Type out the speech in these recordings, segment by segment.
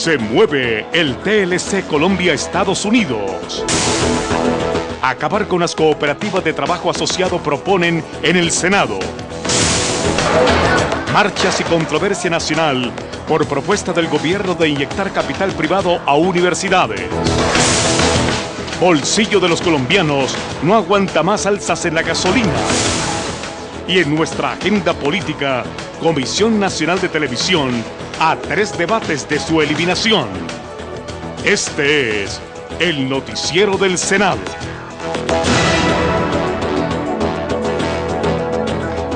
Se mueve el TLC Colombia-Estados Unidos. Acabar con las cooperativas de trabajo asociado proponen en el Senado. Marchas y controversia nacional por propuesta del gobierno de inyectar capital privado a universidades. Bolsillo de los colombianos no aguanta más alzas en la gasolina. Y en nuestra agenda política, Comisión Nacional de Televisión a 3 debates de su eliminación. Este es el Noticiero del Senado.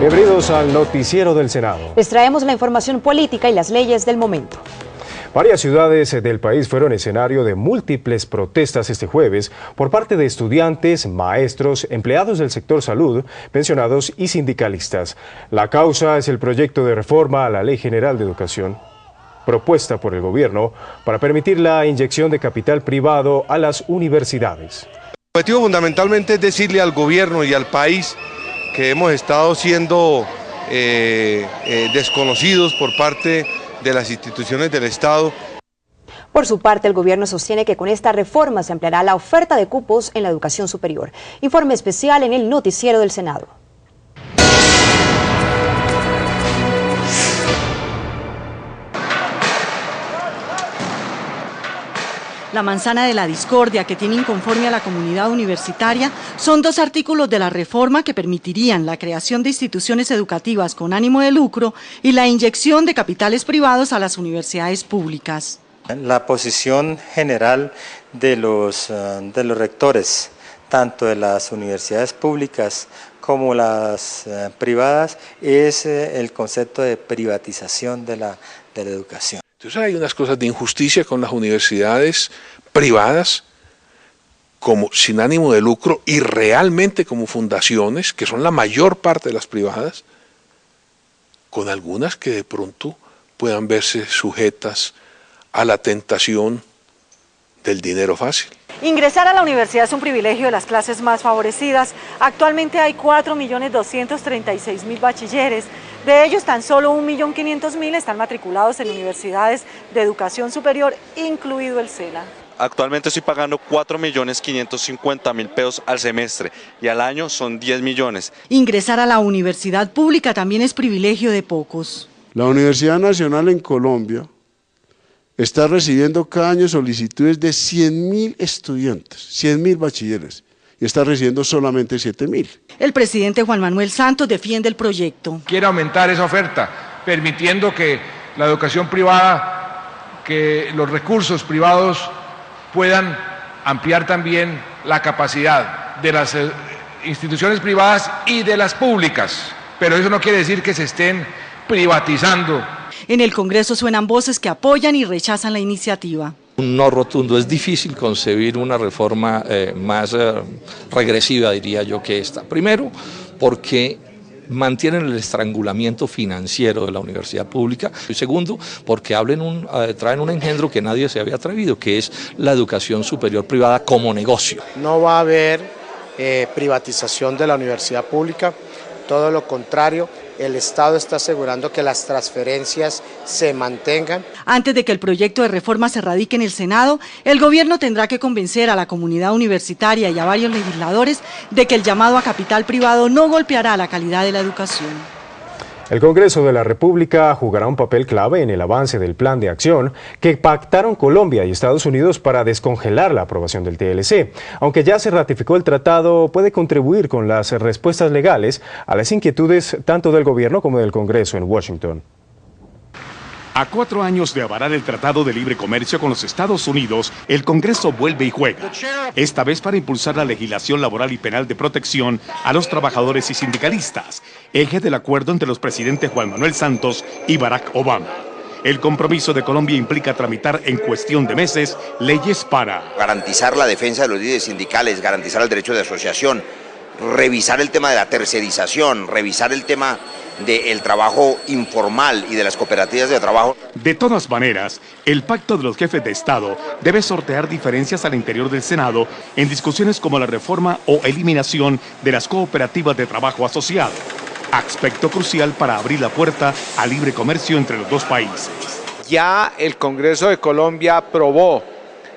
Bienvenidos al Noticiero del Senado. Les traemos la información política y las leyes del momento. Varias ciudades del país fueron escenario de múltiples protestas este jueves por parte de estudiantes, maestros, empleados del sector salud, pensionados y sindicalistas. La causa es el proyecto de reforma a la Ley General de Educación, propuesta por el gobierno para permitir la inyección de capital privado a las universidades. El objetivo fundamentalmente es decirle al gobierno y al país que hemos estado siendo desconocidos por parte de las instituciones del Estado. Por su parte, el gobierno sostiene que con esta reforma se ampliará la oferta de cupos en la educación superior. Informe especial en el Noticiero del Senado. La manzana de la discordia que tiene inconforme a la comunidad universitaria son 2 artículos de la reforma que permitirían la creación de instituciones educativas con ánimo de lucro y la inyección de capitales privados a las universidades públicas. La posición general de los rectores, tanto de las universidades públicas como las privadas, es el concepto de privatización de la educación. Entonces hay unas cosas de injusticia con las universidades privadas como sin ánimo de lucro y realmente como fundaciones, que son la mayor parte de las privadas, con algunas que de pronto puedan verse sujetas a la tentación del dinero fácil. Ingresar a la universidad es un privilegio de las clases más favorecidas. Actualmente hay 4.236.000 bachilleres. De ellos, tan solo 1.500.000 están matriculados en universidades de educación superior, incluido el SENA. Actualmente estoy pagando 4.550.000 pesos al semestre y al año son 10 millones. Ingresar a la universidad pública también es privilegio de pocos. La Universidad Nacional en Colombia está recibiendo cada año solicitudes de 100.000 estudiantes, 100.000 bachilleres, y está recibiendo solamente 7.000. El presidente Juan Manuel Santos defiende el proyecto. Quiere aumentar esa oferta, permitiendo que la educación privada, que los recursos privados puedan ampliar también la capacidad de las instituciones privadas y de las públicas. Pero eso no quiere decir que se estén privatizando. En el Congreso suenan voces que apoyan y rechazan la iniciativa. Un no rotundo, es difícil concebir una reforma más regresiva, diría yo, que esta. Primero, porque mantienen el estrangulamiento financiero de la universidad pública. Y segundo, porque traen un engendro que nadie se había atrevido, que es la educación superior privada como negocio. No va a haber privatización de la universidad pública, todo lo contrario. El Estado está asegurando que las transferencias se mantengan. Antes de que el proyecto de reforma se radique en el Senado, el gobierno tendrá que convencer a la comunidad universitaria y a varios legisladores de que el llamado a capital privado no golpeará la calidad de la educación. El Congreso de la República jugará un papel clave en el avance del plan de acción que pactaron Colombia y Estados Unidos para descongelar la aprobación del TLC. Aunque ya se ratificó el tratado, puede contribuir con las respuestas legales a las inquietudes tanto del gobierno como del Congreso en Washington. A 4 años de avalar el Tratado de Libre Comercio con los Estados Unidos, el Congreso vuelve y juega. Esta vez para impulsar la legislación laboral y penal de protección a los trabajadores y sindicalistas, eje del acuerdo entre los presidentes Juan Manuel Santos y Barack Obama. El compromiso de Colombia implica tramitar en cuestión de meses leyes para garantizar la defensa de los líderes sindicales, garantizar el derecho de asociación, revisar el tema de la tercerización, revisar el tema del trabajo informal y de las cooperativas de trabajo. De todas maneras, el pacto de los jefes de Estado debe sortear diferencias al interior del Senado en discusiones como la reforma o eliminación de las cooperativas de trabajo asociado, aspecto crucial para abrir la puerta al libre comercio entre los dos países. Ya el Congreso de Colombia aprobó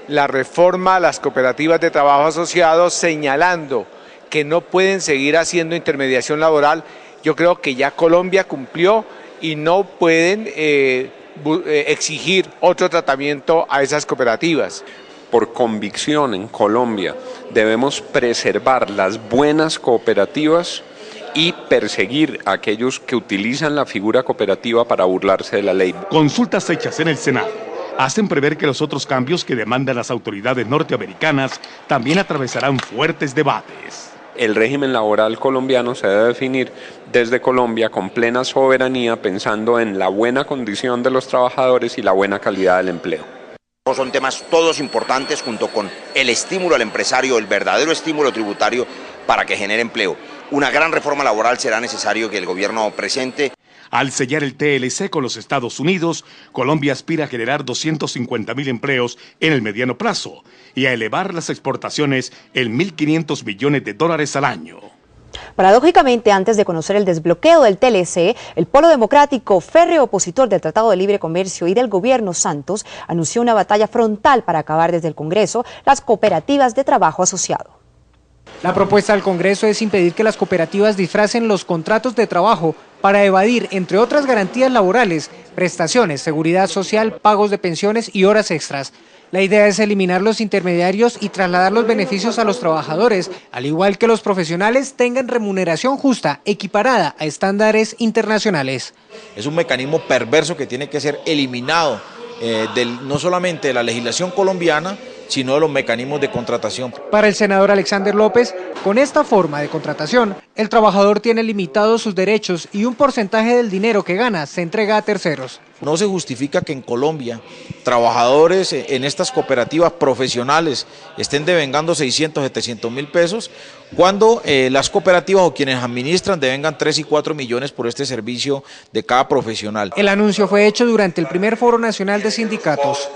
la reforma a las cooperativas de trabajo asociados, señalando que no pueden seguir haciendo intermediación laboral. Yo creo que ya Colombia cumplió y no pueden exigir otro tratamiento a esas cooperativas. Por convicción en Colombia debemos preservar las buenas cooperativas y perseguir a aquellos que utilizan la figura cooperativa para burlarse de la ley. Consultas hechas en el Senado hacen prever que los otros cambios que demandan las autoridades norteamericanas también atravesarán fuertes debates. El régimen laboral colombiano se debe definir desde Colombia con plena soberanía, pensando en la buena condición de los trabajadores y la buena calidad del empleo. Son temas todos importantes junto con el estímulo al empresario, el verdadero estímulo tributario para que genere empleo. Una gran reforma laboral será necesario que el gobierno presente. Al sellar el TLC con los Estados Unidos, Colombia aspira a generar 250.000 empleos en el mediano plazo y a elevar las exportaciones en 1.500 millones de dólares al año. Paradójicamente, antes de conocer el desbloqueo del TLC, el Polo Democrático, férreo opositor del Tratado de Libre Comercio y del gobierno Santos, anunció una batalla frontal para acabar desde el Congreso las cooperativas de trabajo asociado. La propuesta del Congreso es impedir que las cooperativas disfracen los contratos de trabajo para evadir, entre otras garantías laborales, prestaciones, seguridad social, pagos de pensiones y horas extras. La idea es eliminar los intermediarios y trasladar los beneficios a los trabajadores, al igual que los profesionales tengan remuneración justa, equiparada a estándares internacionales. Es un mecanismo perverso que tiene que ser eliminado no solamente de la legislación colombiana, sino de los mecanismos de contratación. Para el senador Alexander López, con esta forma de contratación, el trabajador tiene limitados sus derechos y un porcentaje del dinero que gana se entrega a terceros. No se justifica que en Colombia trabajadores en estas cooperativas profesionales estén devengando 600, 700 mil pesos, cuando las cooperativas o quienes administran devengan 3 y 4 millones por este servicio de cada profesional. El anuncio fue hecho durante el primer Foro Nacional de Sindicatos.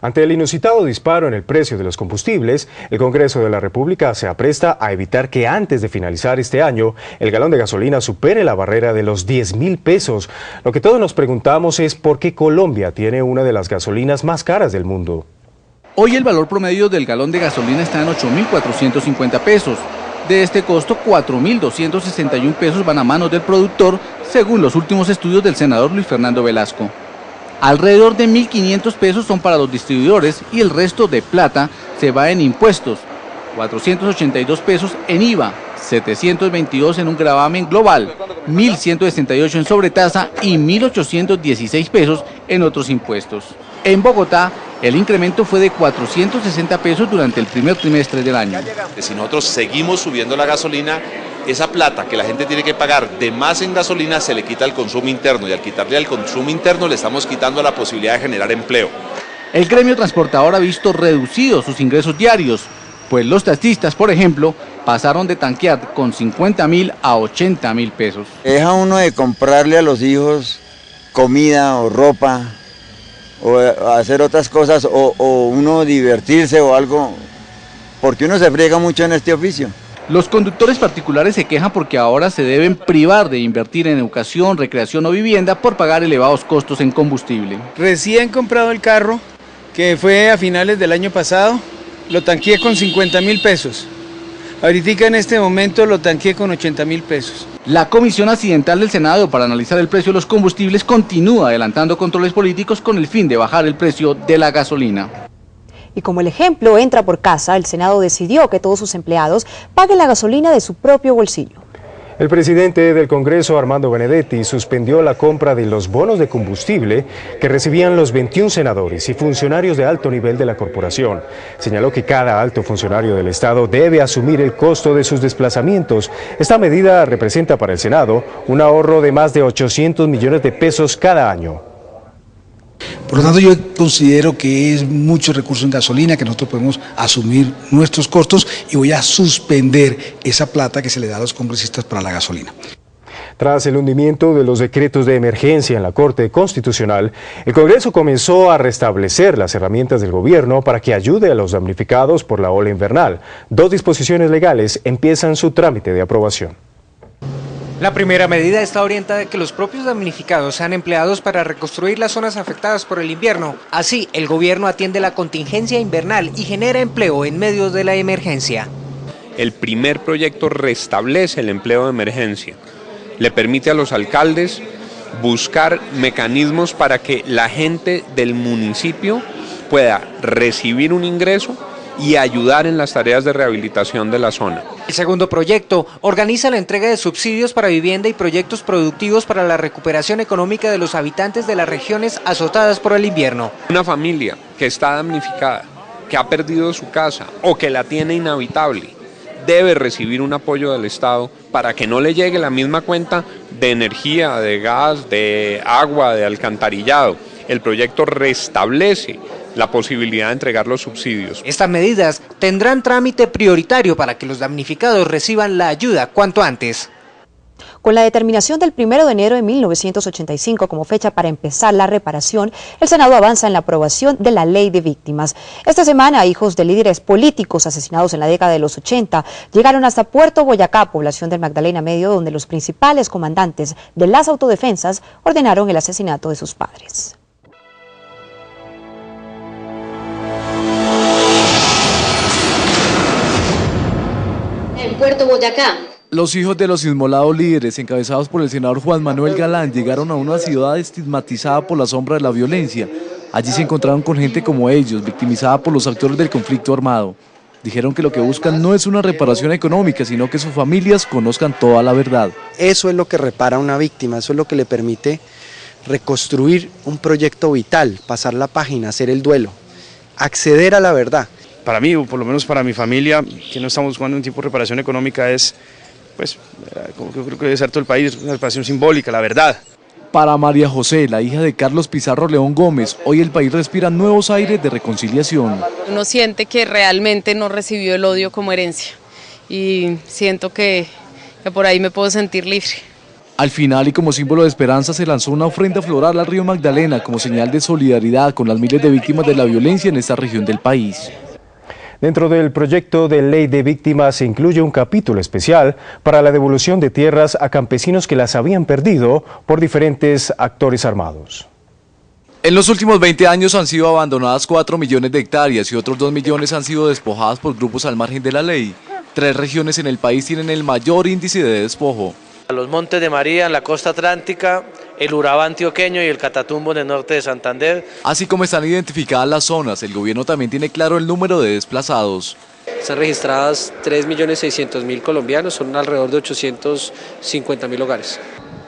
Ante el inusitado disparo en el precio de los combustibles, el Congreso de la República se apresta a evitar que antes de finalizar este año el galón de gasolina supere la barrera de los 10.000 pesos. Lo que todos nos preguntamos es por qué Colombia tiene una de las gasolinas más caras del mundo. Hoy el valor promedio del galón de gasolina está en 8.450 pesos. De este costo, 4.261 pesos van a manos del productor, según los últimos estudios del senador Luis Fernando Velasco. Alrededor de 1.500 pesos son para los distribuidores y el resto de plata se va en impuestos, 482 pesos en IVA, 722 en un gravamen global, 1.168 en sobretasa y 1.816 pesos en otros impuestos. En Bogotá, el incremento fue de 460 pesos durante el primer trimestre del año. Si nosotros seguimos subiendo la gasolina, esa plata que la gente tiene que pagar de más en gasolina se le quita al consumo interno, y al quitarle al consumo interno le estamos quitando la posibilidad de generar empleo. El gremio transportador ha visto reducidos sus ingresos diarios, pues los taxistas, por ejemplo, pasaron de tanquear con 50.000 a 80.000 pesos. Deja uno de comprarle a los hijos comida o ropa, o hacer otras cosas, o uno divertirse o algo, porque uno se friega mucho en este oficio. Los conductores particulares se quejan porque ahora se deben privar de invertir en educación, recreación o vivienda por pagar elevados costos en combustible. Recién comprado el carro, que fue a finales del año pasado, lo tanqueé con 50.000 pesos. Ahorita en este momento lo tanqueé con 80.000 pesos. La Comisión Accidental del Senado para analizar el precio de los combustibles continúa adelantando controles políticos con el fin de bajar el precio de la gasolina. Y como el ejemplo entra por casa, el Senado decidió que todos sus empleados paguen la gasolina de su propio bolsillo. El presidente del Congreso, Armando Benedetti, suspendió la compra de los bonos de combustible que recibían los 21 senadores y funcionarios de alto nivel de la corporación. Señaló que cada alto funcionario del Estado debe asumir el costo de sus desplazamientos. Esta medida representa para el Senado un ahorro de más de 800 millones de pesos cada año. Por lo tanto, yo considero que es mucho recurso en gasolina, que nosotros podemos asumir nuestros costos, y voy a suspender esa plata que se le da a los congresistas para la gasolina. Tras el hundimiento de los decretos de emergencia en la Corte Constitucional, el Congreso comenzó a restablecer las herramientas del gobierno para que ayude a los damnificados por la ola invernal. 2 disposiciones legales empiezan su trámite de aprobación. La primera medida está orientada a que los propios damnificados sean empleados para reconstruir las zonas afectadas por el invierno. Así, el gobierno atiende la contingencia invernal y genera empleo en medio de la emergencia. El primer proyecto restablece el empleo de emergencia. Le permite a los alcaldes buscar mecanismos para que la gente del municipio pueda recibir un ingreso y ayudar en las tareas de rehabilitación de la zona. El segundo proyecto organiza la entrega de subsidios para vivienda y proyectos productivos para la recuperación económica de los habitantes de las regiones azotadas por el invierno. Una familia que está damnificada, que ha perdido su casa o que la tiene inhabitable, debe recibir un apoyo del Estado para que no le llegue la misma cuenta de energía, de gas, de agua, de alcantarillado. El proyecto restablece la posibilidad de entregar los subsidios. Estas medidas tendrán trámite prioritario para que los damnificados reciban la ayuda cuanto antes. Con la determinación del 1 de enero de 1985 como fecha para empezar la reparación, el Senado avanza en la aprobación de la Ley de Víctimas. Esta semana, hijos de líderes políticos asesinados en la década de los 80 llegaron hasta Puerto Boyacá, población del Magdalena Medio, donde los principales comandantes de las autodefensas ordenaron el asesinato de sus padres. En Puerto Boyacá. Los hijos de los inmolados líderes, encabezados por el senador Juan Manuel Galán, llegaron a una ciudad estigmatizada por la sombra de la violencia. Allí se encontraron con gente como ellos, victimizada por los actores del conflicto armado. Dijeron que lo que buscan no es una reparación económica, sino que sus familias conozcan toda la verdad. Eso es lo que repara a una víctima, eso es lo que le permite reconstruir un proyecto vital, pasar la página, hacer el duelo, acceder a la verdad. Para mí, o por lo menos para mi familia, que no estamos buscando un tipo de reparación económica, es, pues, como yo creo que debe ser todo el país, una reparación simbólica, la verdad. Para María José, la hija de Carlos Pizarro León Gómez, hoy el país respira nuevos aires de reconciliación. Uno siente que realmente no recibió el odio como herencia y siento que por ahí me puedo sentir libre. Al final y como símbolo de esperanza se lanzó una ofrenda floral al río Magdalena como señal de solidaridad con las miles de víctimas de la violencia en esta región del país. Dentro del proyecto de ley de víctimas se incluye un capítulo especial para la devolución de tierras a campesinos que las habían perdido por diferentes actores armados. En los últimos 20 años han sido abandonadas 4 millones de hectáreas y otros 2 millones han sido despojadas por grupos al margen de la ley. 3 regiones en el país tienen el mayor índice de despojo. Los Montes de María en la costa atlántica, el Urabá antioqueño y el Catatumbo en el norte de Santander. Así como están identificadas las zonas, el gobierno también tiene claro el número de desplazados. Están registradas 3.600.000 colombianos, son alrededor de 850.000 hogares.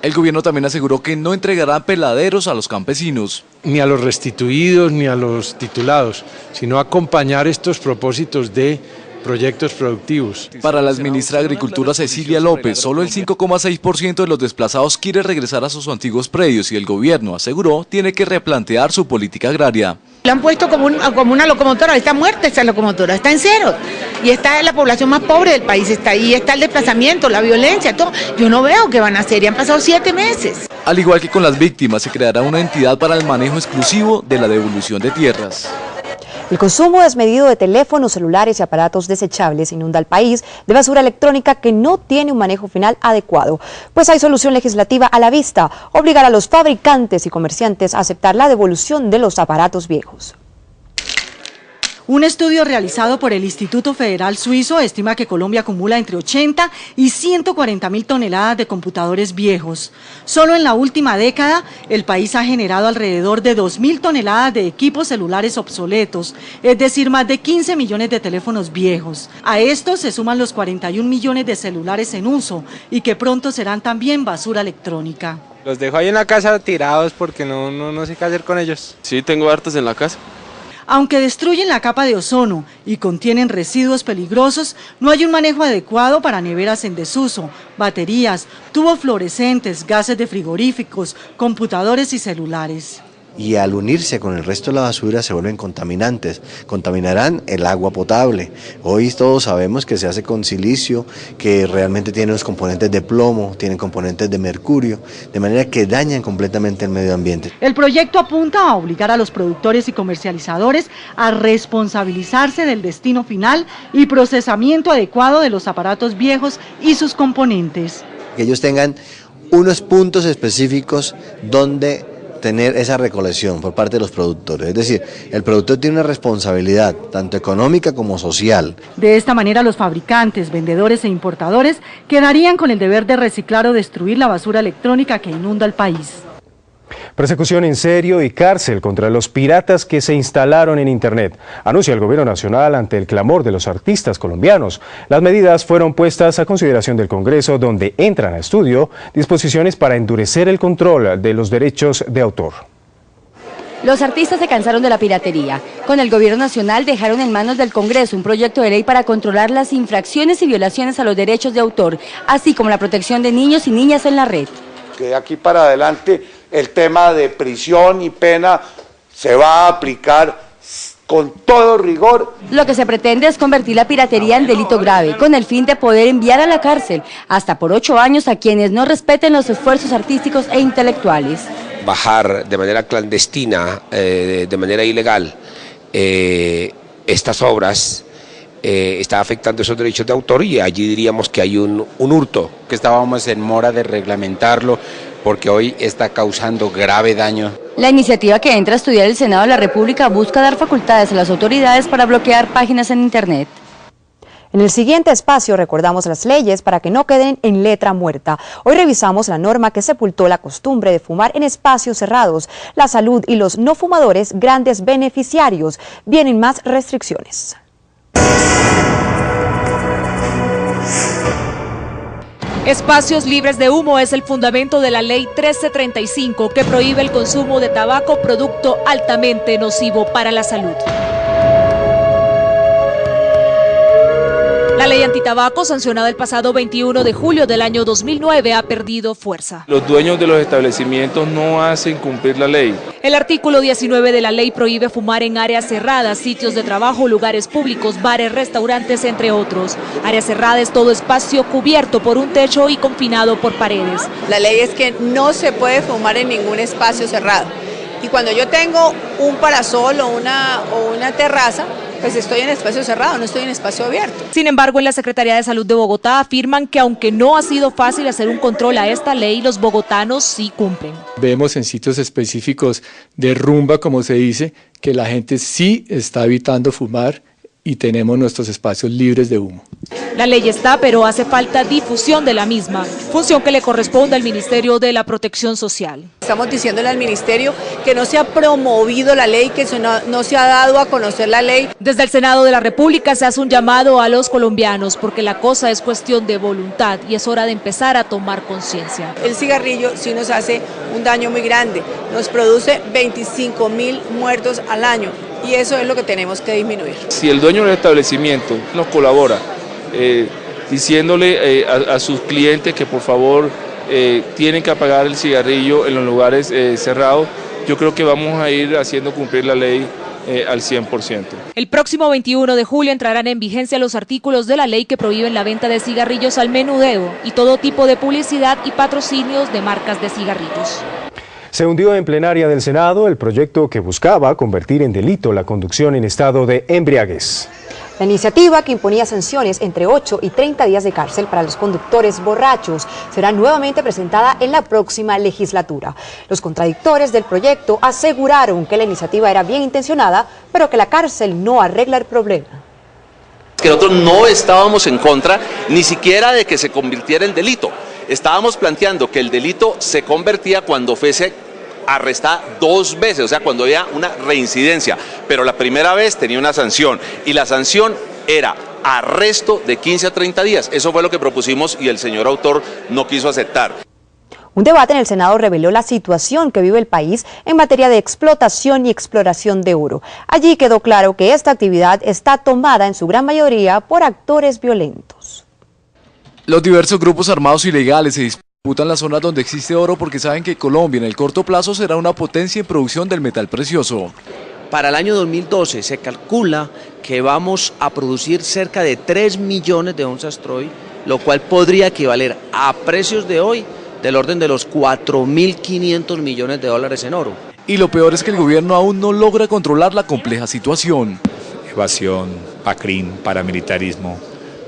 El gobierno también aseguró que no entregará peladeros a los campesinos. Ni a los restituidos ni a los titulados, sino acompañar estos propósitos de proyectos productivos. Para la ministra de Agricultura Cecilia López, solo el 5,6% de los desplazados quiere regresar a sus antiguos predios y el gobierno, aseguró, tiene que replantear su política agraria. Lo han puesto como una locomotora, está muerta esa locomotora, está en cero. Y está la población más pobre del país, está ahí, está el desplazamiento, la violencia, todo. Yo no veo qué van a hacer, y han pasado 7 meses. Al igual que con las víctimas, se creará una entidad para el manejo exclusivo de la devolución de tierras. El consumo desmedido de teléfonos celulares y aparatos desechables inunda el país de basura electrónica que no tiene un manejo final adecuado. Pues hay solución legislativa a la vista: obligar a los fabricantes y comerciantes a aceptar la devolución de los aparatos viejos. Un estudio realizado por el Instituto Federal Suizo estima que Colombia acumula entre 80 y 140.000 toneladas de computadores viejos. Solo en la última década, el país ha generado alrededor de 2.000 toneladas de equipos celulares obsoletos, es decir, más de 15 millones de teléfonos viejos. A estos se suman los 41 millones de celulares en uso y que pronto serán también basura electrónica. Los dejo ahí en la casa tirados porque no sé qué hacer con ellos. Sí, tengo hartos en la casa. Aunque destruyen la capa de ozono y contienen residuos peligrosos, no hay un manejo adecuado para neveras en desuso, baterías, tubos fluorescentes, gases de frigoríficos, computadores y celulares. Y al unirse con el resto de la basura se vuelven contaminantes, contaminarán el agua potable. Hoy todos sabemos que se hace con silicio, que realmente tiene los componentes de plomo, tienen componentes de mercurio, de manera que dañan completamente el medio ambiente. El proyecto apunta a obligar a los productores y comercializadores a responsabilizarse del destino final y procesamiento adecuado de los aparatos viejos y sus componentes. que ellos tengan unos puntos específicos donde tener esa recolección por parte de los productores. Es decir, el productor tiene una responsabilidad tanto económica como social. De esta manera los fabricantes, vendedores e importadores quedarían con el deber de reciclar o destruir la basura electrónica que inunda el país. Persecución en serio y cárcel contra los piratas que se instalaron en Internet, anuncia el Gobierno Nacional ante el clamor de los artistas colombianos. Las medidas fueron puestas a consideración del Congreso, donde entran a estudio disposiciones para endurecer el control de los derechos de autor. Los artistas se cansaron de la piratería. Con el Gobierno Nacional dejaron en manos del Congreso un proyecto de ley para controlar las infracciones y violaciones a los derechos de autor, así como la protección de niños y niñas en la red. Que de aquí para adelante el tema de prisión y pena se va a aplicar con todo rigor. Lo que se pretende es convertir la piratería en delito grave, con el fin de poder enviar a la cárcel hasta por 8 años a quienes no respeten los esfuerzos artísticos e intelectuales. Bajar de manera clandestina, de manera ilegal, estas obras está afectando esos derechos de autor, y allí diríamos que hay un hurto. Que estábamos en mora de reglamentarlo porque hoy está causando grave daño. La iniciativa que entra a estudiar el Senado de la República busca dar facultades a las autoridades para bloquear páginas en Internet. En el siguiente espacio recordamos las leyes para que no queden en letra muerta. Hoy revisamos la norma que sepultó la costumbre de fumar en espacios cerrados. La salud y los no fumadores, grandes beneficiarios. Vienen más restricciones. Espacios libres de humo es el fundamento de la Ley 1335, que prohíbe el consumo de tabaco, producto altamente nocivo para la salud. La ley antitabaco, sancionada el pasado 21 de julio del año 2009, ha perdido fuerza. Los dueños de los establecimientos no hacen cumplir la ley. El artículo 19 de la ley prohíbe fumar en áreas cerradas, sitios de trabajo, lugares públicos, bares, restaurantes, entre otros. Área cerrada es todo espacio cubierto por un techo y confinado por paredes. La ley es que no se puede fumar en ningún espacio cerrado. Y cuando yo tengo un parasol o una terraza, pues estoy en espacio cerrado, no estoy en espacio abierto. Sin embargo, en la Secretaría de Salud de Bogotá afirman que aunque no ha sido fácil hacer un control a esta ley, los bogotanos sí cumplen. Vemos en sitios específicos de rumba, como se dice, que la gente sí está evitando fumar y tenemos nuestros espacios libres de humo. La ley está, pero hace falta difusión de la misma, función que le corresponde al Ministerio de la Protección Social. Estamos diciéndole al Ministerio que no se ha promovido la ley, que no se ha dado a conocer la ley. Desde el Senado de la República se hace un llamado a los colombianos, porque la cosa es cuestión de voluntad y es hora de empezar a tomar conciencia. El cigarrillo sí nos hace un daño muy grande, nos produce 25.000 muertos al año. Y eso es lo que tenemos que disminuir. Si el dueño del establecimiento nos colabora diciéndole a sus clientes que por favor tienen que apagar el cigarrillo en los lugares cerrados, yo creo que vamos a ir haciendo cumplir la ley al 100%. El próximo 21 de julio entrarán en vigencia los artículos de la ley que prohíben la venta de cigarrillos al menudeo y todo tipo de publicidad y patrocinios de marcas de cigarrillos. Se hundió en plenaria del Senado el proyecto que buscaba convertir en delito la conducción en estado de embriaguez. La iniciativa, que imponía sanciones entre 8 y 30 días de cárcel para los conductores borrachos, será nuevamente presentada en la próxima legislatura. Los contradictores del proyecto aseguraron que la iniciativa era bien intencionada, pero que la cárcel no arregla el problema. Que nosotros no estábamos en contra ni siquiera de que se convirtiera en delito. Estábamos planteando que el delito se convertía cuando fuese arrestada 2 veces, o sea, cuando había una reincidencia, pero la primera vez tenía una sanción y la sanción era arresto de 15 a 30 días. Eso fue lo que propusimos y el señor autor no quiso aceptar. Un debate en el Senado reveló la situación que vive el país en materia de explotación y exploración de oro. Allí quedó claro que esta actividad está tomada en su gran mayoría por actores violentos. Los diversos grupos armados ilegales se disputan las zonas donde existe oro porque saben que Colombia en el corto plazo será una potencia en producción del metal precioso. Para el año 2012 se calcula que vamos a producir cerca de 3 millones de onzas troy, lo cual podría equivaler a precios de hoy del orden de los 4.500 millones de dólares en oro. Y lo peor es que el gobierno aún no logra controlar la compleja situación. Evasión, PACRIN, paramilitarismo,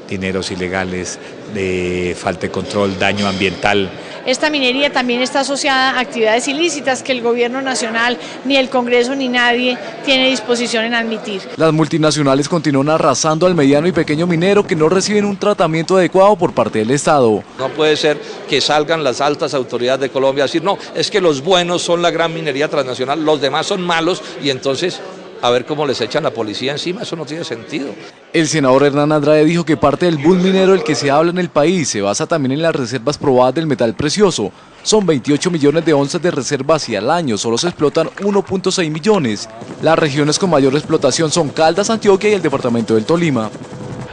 dineros ilegales, de falta de control, daño ambiental. Esta minería también está asociada a actividades ilícitas que el gobierno nacional, ni el Congreso, ni nadie tiene disposición en admitir. Las multinacionales continúan arrasando al mediano y pequeño minero que no reciben un tratamiento adecuado por parte del Estado. No puede ser que salgan las altas autoridades de Colombia a decir, no, es que los buenos son la gran minería transnacional, los demás son malos, y entonces a ver cómo les echan la policía encima, eso no tiene sentido. El senador Hernán Andrade dijo que parte del boom minero del que se habla en el país se basa también en las reservas probadas del metal precioso. Son 28 millones de onzas de reservas y al año solo se explotan 1.6 millones. Las regiones con mayor explotación son Caldas, Antioquia y el departamento del Tolima.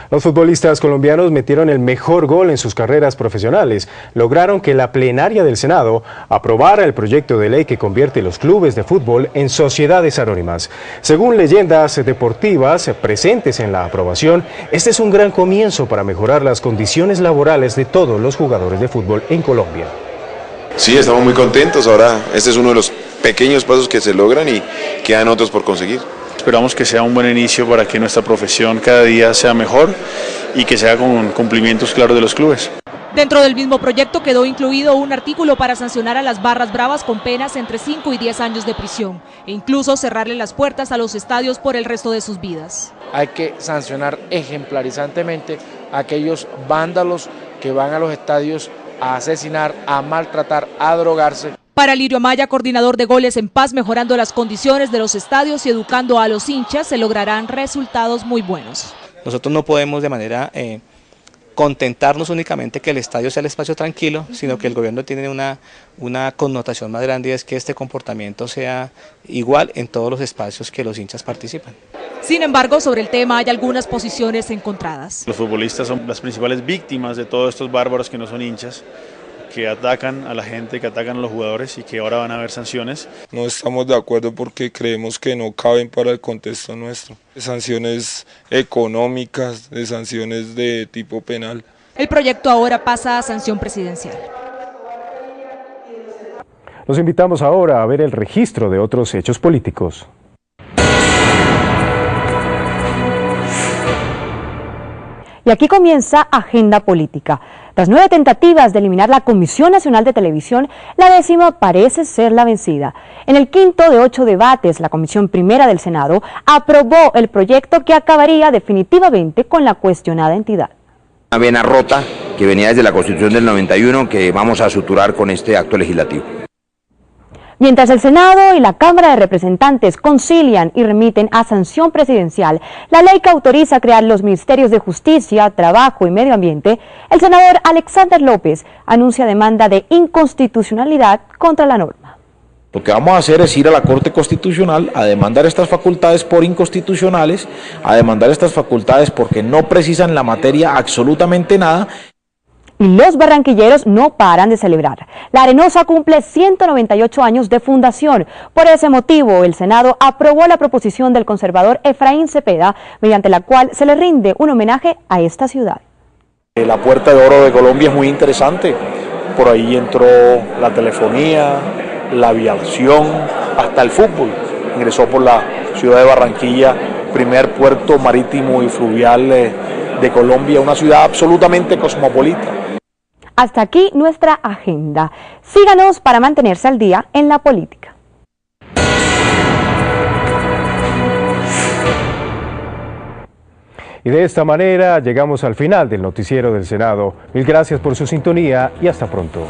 Los futbolistas colombianos metieron el mejor gol en sus carreras profesionales. Lograron que la plenaria del Senado aprobara el proyecto de ley que convierte los clubes de fútbol en sociedades anónimas. Según leyendas deportivas presentes en la aprobación, este es un gran comienzo para mejorar las condiciones laborales de todos los jugadores de fútbol en Colombia. Sí, estamos muy contentos. Ahora este es uno de los pequeños pasos que se logran y quedan otros por conseguir. Esperamos que sea un buen inicio para que nuestra profesión cada día sea mejor y que sea con cumplimientos claros de los clubes. Dentro del mismo proyecto quedó incluido un artículo para sancionar a las barras bravas con penas entre 5 y 10 años de prisión e incluso cerrarle las puertas a los estadios por el resto de sus vidas. Hay que sancionar ejemplarizantemente a aquellos vándalos que van a los estadios a asesinar, a maltratar, a drogarse. Para Lirio Amaya, coordinador de Goles en Paz, mejorando las condiciones de los estadios y educando a los hinchas, se lograrán resultados muy buenos. Nosotros no podemos de manera contentarnos únicamente que el estadio sea el espacio tranquilo, sino que el gobierno tiene una connotación más grande y es que este comportamiento sea igual en todos los espacios que los hinchas participan. Sin embargo, sobre el tema hay algunas posiciones encontradas. Los futbolistas son las principales víctimas de todos estos bárbaros que no son hinchas, que atacan a la gente, que atacan a los jugadores y que ahora van a haber sanciones. No estamos de acuerdo porque creemos que no caben para el contexto nuestro. Sanciones económicas, de sanciones de tipo penal. El proyecto ahora pasa a sanción presidencial. Los invitamos ahora a ver el registro de otros hechos políticos. Y aquí comienza Agenda Política. Tras 9 tentativas de eliminar la Comisión Nacional de Televisión, la 10ª parece ser la vencida. En el quinto de 8 debates, la Comisión Primera del Senado aprobó el proyecto que acabaría definitivamente con la cuestionada entidad. Una vena rota que venía desde la Constitución del 91 que vamos a suturar con este acto legislativo. Mientras el Senado y la Cámara de Representantes concilian y remiten a sanción presidencial la ley que autoriza crear los Ministerios de Justicia, Trabajo y Medio Ambiente, el senador Alexander López anuncia demanda de inconstitucionalidad contra la norma. Lo que vamos a hacer es ir a la Corte Constitucional a demandar estas facultades por inconstitucionales, a demandar estas facultades porque no precisan la materia absolutamente nada. Y los barranquilleros no paran de celebrar. La Arenosa cumple 198 años de fundación. Por ese motivo, el Senado aprobó la proposición del conservador Efraín Cepeda, mediante la cual se le rinde un homenaje a esta ciudad. La Puerta de Oro de Colombia es muy interesante. Por ahí entró la telefonía, la aviación, hasta el fútbol. Ingresó por la ciudad de Barranquilla, primer puerto marítimo y fluvial de Colombia, una ciudad absolutamente cosmopolita. Hasta aquí nuestra agenda. Síganos para mantenerse al día en la política. Y de esta manera llegamos al final del noticiero del Senado. Mil gracias por su sintonía y hasta pronto.